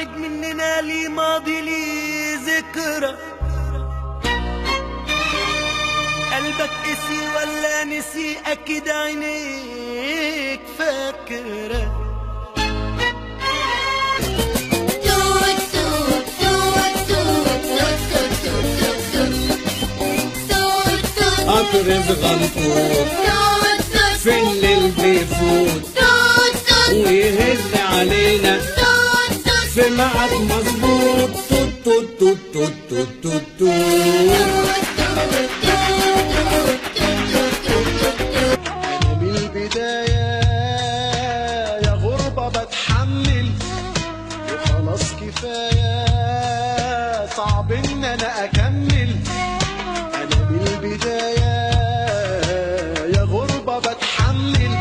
واحد مننا ليه ماضي ليه ذكرى. قلبك قسي ولا نسي؟ اكيد عينيك فاكره. قطر بغنطوط في الليل بيفوت ويهز علينا في ميعاد مظبوط. توت توت توت توت توت توت. أنا من البداية يا غربة بتحمل وخلاص كفاية صعب إن أنا أكمل. أنا من البداية يا غربة بتحمل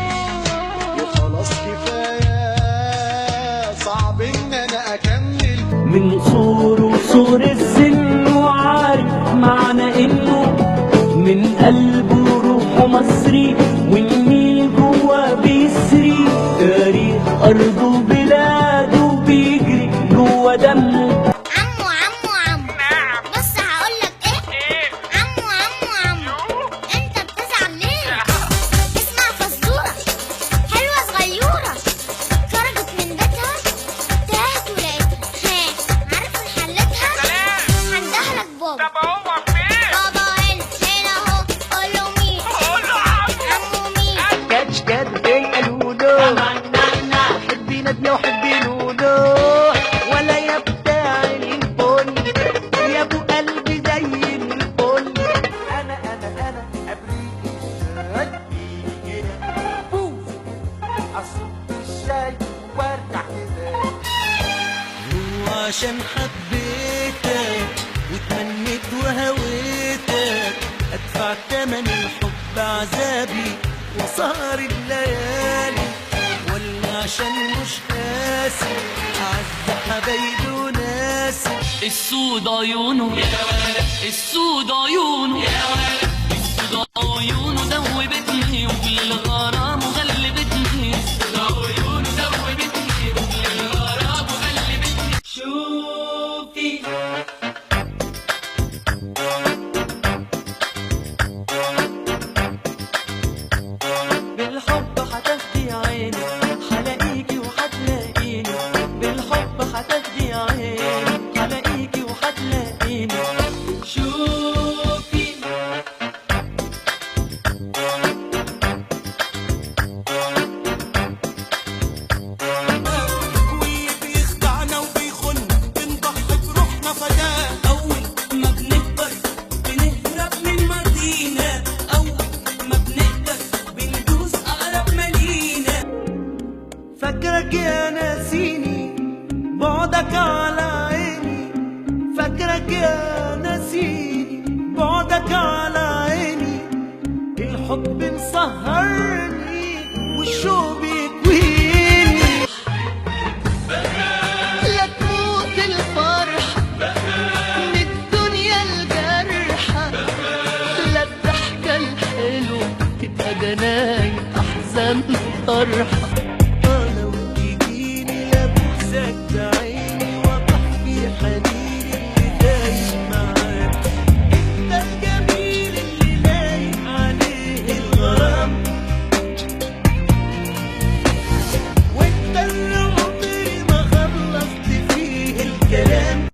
وخلاص كفاية صعب إن أنا أكمل. من صور السن وعارف معنى إنه من قلبه روحه مصري والنيل جوا بيسري. تاريخ أرضه بلاده بيجري جوا دمه. بص هقولك ايه. عمو انت بتزعل ليه؟ اسمع فزورة حلوة صغيرة خرجت من بيتها تاهت ولقيتها. عارف حلتها؟ هندهلك بابا. بابا هنا اهو. قوله مين؟ عمو مين؟ كاتش كات ايه قالوا له حبي نادية وحبي لولو ولا يا بتاع الفل يا ابو قلبي زي الفل. انا ابريق بوف اصب الشاي وارجع كده. وعشان حبيتك وتمنيت وهويتك ادفع تمن الحب عذابي وسهر الليالي، ولا عشان مش قاسي اعز حبايبي وناسي. السود عيونه السود عيونه السود عيونه ذوبتني وبالغرام وغلبتني. السود عيونه ذوبتني وبالغرام وغلبتني. شوفي بالحب هتاخدي عيني هلاقيكي وهتلاقيني. بالحب هتاخدي عيني هلاقيكي وهتلاقيني. شوفي وبيخدعنا وبيخنا بنضحي بروحنا فداه. أول ما بنكبر بنهرب من مدينة، أول ما بنقدر بندوس أقرب مدينة. فاكرك يا ناسيني بعدك على عيني. فاكرك يا ناسيني بعدك على عيني. الحب مسهرني والشوق